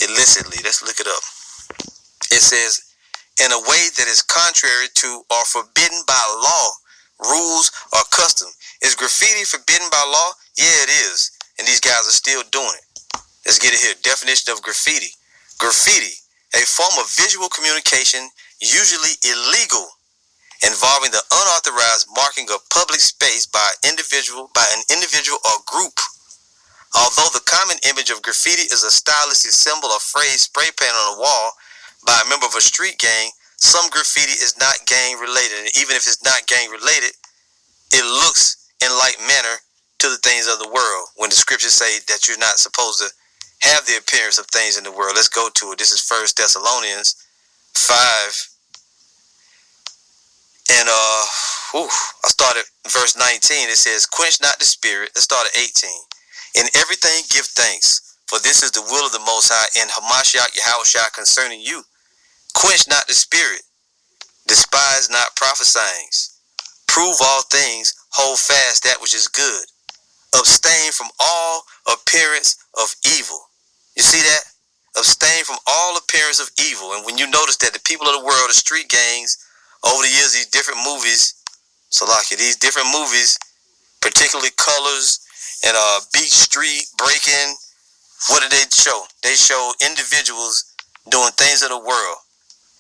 illicitly. Let's look it up. It says, in a way that is contrary to or forbidden by law, rules, or custom. Is graffiti forbidden by law? Yeah, it is. And these guys are still doing it. Let's get it here. Definition of graffiti. Graffiti, a form of visual communication, usually illegal, involving the unauthorized marking of public space by an individual or group. Although the common image of graffiti is a stylistic symbol or phrase spray painted on a wall by a member of a street gang, some graffiti is not gang related. And even if it's not gang related, it looks in like manner to the things of the world when the scriptures say that you're not supposed to have the appearance of things in the world. Let's go to it. This is 1 Thessalonians 5. And I started verse 19. It says, quench not the spirit. Let's start at 18. In everything give thanks, for this is the will of the Most High in Hamashiach Yahushua concerning you. Quench not the spirit. Despise not prophesying. Prove all things. Hold fast that which is good. Abstain from all appearance of evil. You see that? Abstain from all appearance of evil. And when you notice that the people of the world, the street gangs, over the years, these different movies, these different movies, particularly Colors and Beach Street, Breaking, what do they show? They show individuals doing things of the world,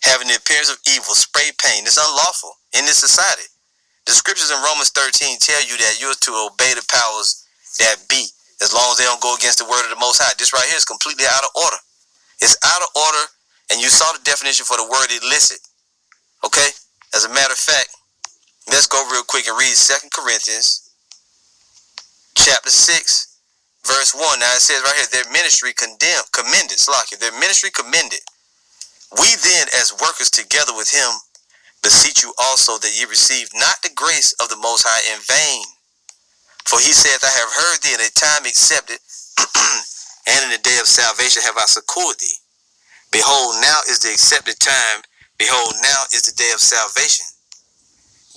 having the appearance of evil, spray paint. It's unlawful in this society. The scriptures in Romans 13 tell you that you're to obey the powers that be, as long as they don't go against the word of the Most High. This right here is completely out of order. It's out of order, and you saw the definition for the word illicit. Okay? As a matter of fact, let's go real quick and read 2 Corinthians chapter 6, verse 1. Now it says right here, their ministry commended. Their ministry commended. We then, as workers together with him, beseech you also that ye receive not the grace of the Most High in vain. For he saith, I have heard thee in a time accepted, and in the day of salvation have I succored thee. Behold, now is the accepted time. Behold, now is the day of salvation.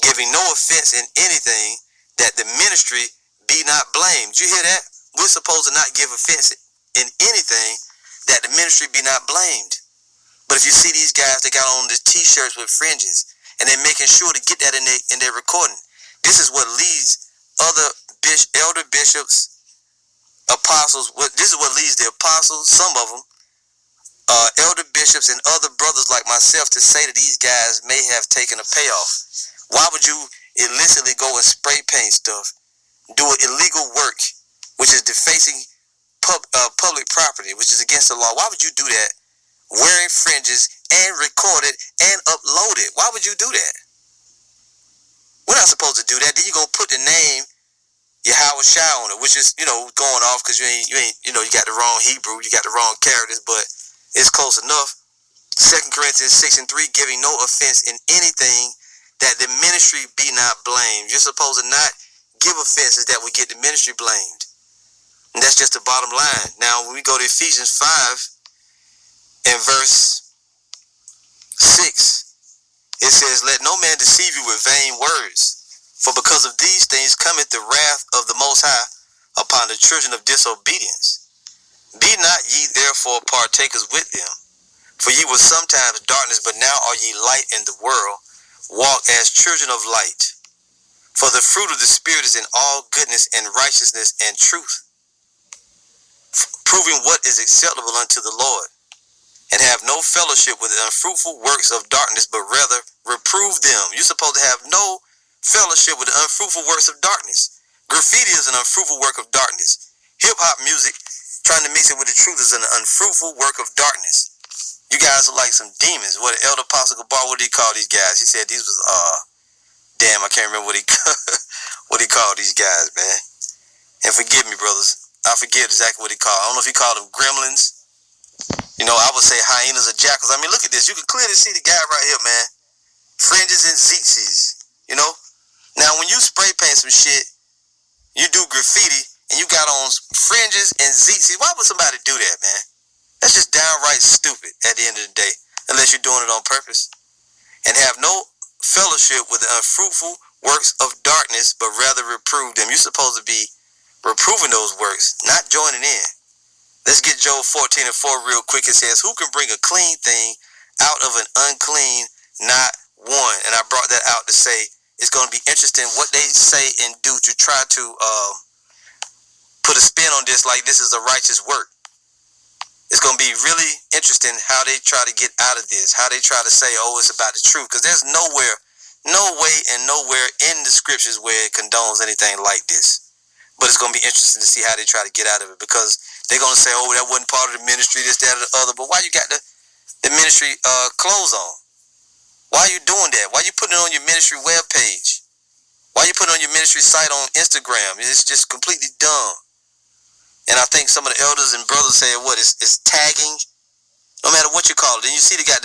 Giving no offense in anything, that the ministry be not blamed. Did you hear that? We're supposed to not give offense in anything, that the ministry be not blamed. But if you see these guys, they got on the t-shirts with fringes, and they're making sure to get that in their recording. This is what leads other elder bishops, apostles. This is what leads the apostles, some of them, elder bishops and other brothers like myself to say that these guys may have taken a payoff. Why would you illicitly go and spray paint stuff, do an illegal work, which is defacing public property, which is against the law? Why would you do that, wearing fringes and record it and upload it? Why would you do that? We're not supposed to do that. Then you're going to put the name Yahushua on it, which is, going off because you got the wrong Hebrew, you got the wrong characters, but it's close enough. 2 Corinthians 6 and 3, giving no offense in anything, that the ministry be not blamed. You're supposed to not give offenses that would get the ministry blamed. And that's just the bottom line. Now, when we go to Ephesians 5 and verse 6, it says, let no man deceive you with vain words, for because of these things cometh the wrath of the Most High upon the children of disobedience. Be not ye therefore partakers with them, for ye were sometimes darkness, but now are ye light in the world. Walk as children of light. For the fruit of the Spirit is in all goodness and righteousness and truth, proving what is acceptable unto the Lord. And have no fellowship with the unfruitful works of darkness, but rather reprove them. You're supposed to have no fellowship with the unfruitful works of darkness. Graffiti is an unfruitful work of darkness. Hip-hop music, trying to mix it with the truth, is an unfruitful work of darkness. You guys are like some demons. What Elder Apostle Gabar, what did he call these guys? He said these was, I can't remember what he called these guys, man. And forgive me, brothers. I forget exactly what he called. I don't know if he called them gremlins. I would say hyenas or jackals. I mean, look at this. You can clearly see the guy right here, man. Fringes and zits, Now, when you spray paint some shit, you do graffiti, and you got on fringes and zits. Why would somebody do that, man? That's just downright stupid at the end of the day, unless you're doing it on purpose. And have no fellowship with the unfruitful works of darkness, but rather reprove them. You're supposed to be reproving those works, not joining in. Let's get Job 14:4 real quick. It says, who can bring a clean thing out of an unclean? Not one. And I brought that out to say it's going to be interesting what they say and do to try to put a spin on this like this is a righteous work. It's going to be really interesting how they try to get out of this, how they try to say, oh, it's about the truth. Because there's no way and nowhere in the scriptures where it condones anything like this. But it's going to be interesting to see how they try to get out of it, because they're going to say, oh, that wasn't part of the ministry, this, that, or the other. But why you got the ministry clothes on? Why are you doing that? Why are you putting it on your ministry webpage? Why are you putting it on your ministry site on Instagram? It's just completely dumb. And I think some of the elders and brothers say, what, it's tagging? No matter what you call it. And you see they got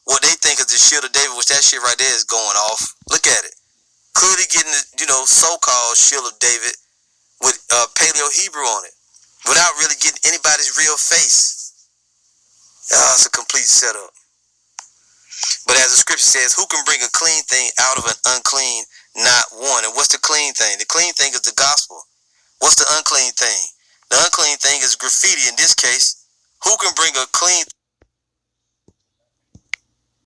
what they think is the shield of David, which that shit right there is going off. Look at it. Clearly getting the, so-called shield of David with Paleo Hebrew on it, without really getting anybody's real face. It's a complete setup. But as the scripture says, who can bring a clean thing out of an unclean? Not one. And what's the clean thing? The clean thing is the gospel. What's the unclean thing? The unclean thing is graffiti in this case. Who can bring a clean